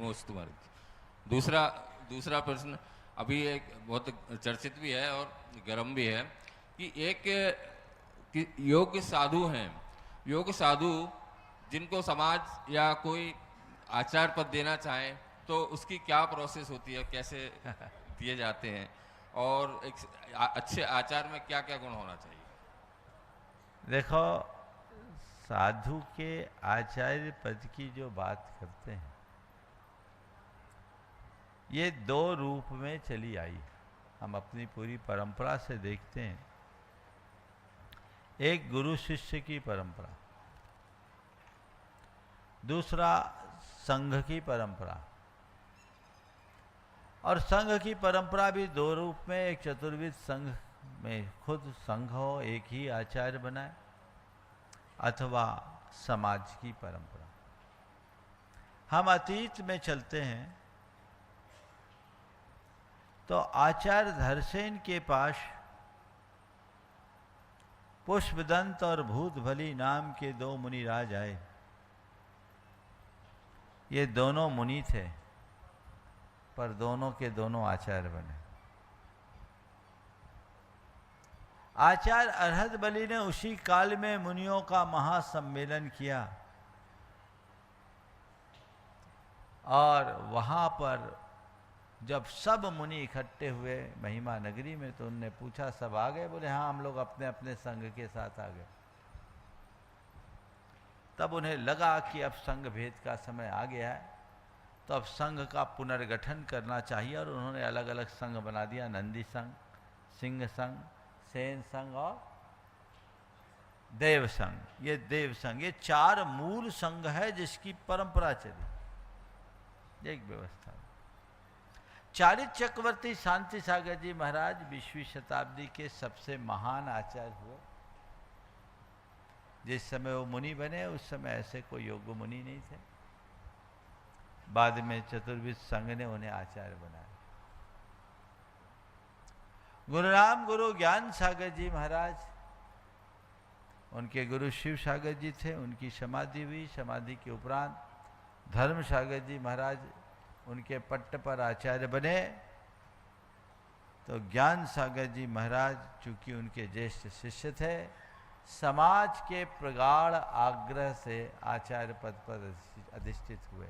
नमोस्तु महाराज। दूसरा दूसरा प्रश्न अभी एक बहुत चर्चित भी है और गर्म भी है कि योग साधु हैं, योग साधु जिनको समाज या कोई आचार पद देना चाहे तो उसकी क्या प्रोसेस होती है, कैसे दिए जाते हैं, और एक अच्छे आचार में क्या क्या गुण होना चाहिए? देखो, साधु के आचार्य पद की जो बात करते हैं, ये दो रूप में चली आई। हम अपनी पूरी परंपरा से देखते हैं, एक गुरु शिष्य की परंपरा, दूसरा संघ की परंपरा। और संघ की परंपरा भी दो रूप में, एक चतुर्विद संघ में खुद संघ हो, एक ही आचार्य बनाए, अथवा समाज की परंपरा। हम अतीत में चलते हैं तो आचार्य धरसेन के पास पुष्पदंत और भूतभली नाम के दो मुनिराज आए। ये दोनों मुनि थे, पर दोनों के दोनों आचार्य बने। आचार्य अरहत बलि ने उसी काल में मुनियों का महासम्मेलन किया और वहां पर जब सब मुनि इकट्ठे हुए महिमा नगरी में तो उनने पूछा, सब आ गए? बोले हाँ, हम लोग अपने अपने संघ के साथ आ गए। तब उन्हें लगा कि अब संघ भेद का समय आ गया है, तो अब संघ का पुनर्गठन करना चाहिए, और उन्होंने अलग अलग संघ बना दिया। नंदी संघ, सिंह संघ, सेन संघ और देव संघ। ये देव संघ, ये चार मूल संघ है जिसकी परंपरा चली, एक व्यवस्था। चारित चक्रवर्ती शांति सागर जी महाराज 20वीं शताब्दी के सबसे महान आचार्य हुए। जिस समय वो मुनि बने उस समय ऐसे कोई योग्य मुनि नहीं थे। बाद में चतुर्विद संघ ने उन्हें आचार्य बनाया। गुरुराम गुरु ज्ञान सागर जी महाराज, उनके गुरु शिव सागर जी थे, उनकी समाधि हुई। समाधि के उपरांत धर्म सागर जी महाराज उनके पट्ट पर आचार्य बने। तो ज्ञान सागर जी महाराज चूंकि उनके ज्येष्ठ शिष्य थे, समाज के प्रगाढ़ आग्रह से आचार्य पद पर अधिष्ठित हुए।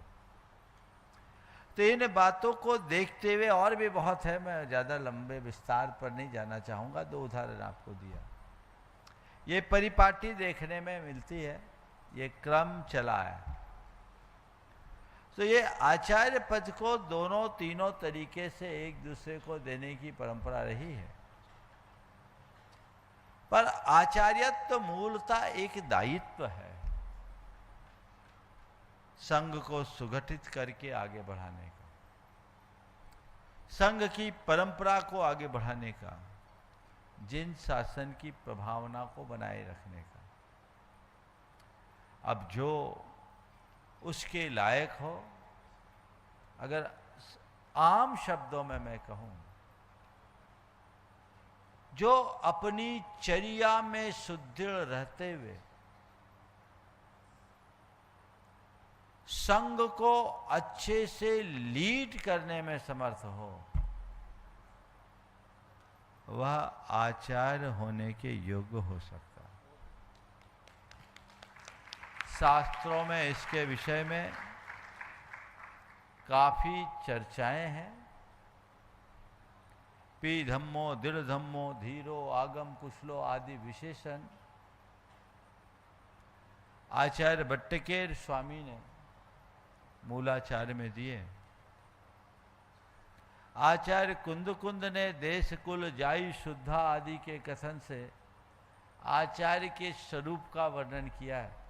तो इन बातों को देखते हुए, और भी बहुत है, मैं ज़्यादा लंबे विस्तार पर नहीं जाना चाहूँगा, दो उदाहरण आपको दिया। ये परिपाटी देखने में मिलती है, ये क्रम चला है। तो ये आचार्य पद को दोनों तीनों तरीके से एक दूसरे को देने की परंपरा रही है। पर आचार्यत्व मूलतः एक दायित्व है, संघ को सुगठित करके आगे बढ़ाने का, संघ की परंपरा को आगे बढ़ाने का, जिन शासन की प्रभावना को बनाए रखने का। अब जो उसके लायक हो, अगर आम शब्दों में मैं कहूं, जो अपनी चर्या में सुदृढ़ रहते हुए संघ को अच्छे से लीड करने में समर्थ हो, वह आचार्य होने के योग्य हो सकता। शास्त्रों में इसके विषय में काफी चर्चाएं हैं। पी धम्मो, दृढ़ धम्मो, धीरो, आगम कुशलो आदि विशेषण आचार्य भट्टकेर स्वामी ने मूलाचार्य में दिए। आचार्य कुंद ने देश कुल जाई शुद्धा आदि के कथन से आचार्य के स्वरूप का वर्णन किया है।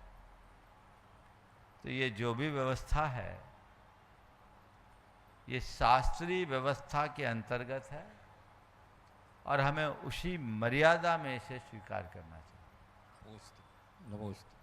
तो ये जो भी व्यवस्था है, ये शास्त्रीय व्यवस्था के अंतर्गत है और हमें उसी मर्यादा में इसे स्वीकार करना चाहिए। नमोस्तु।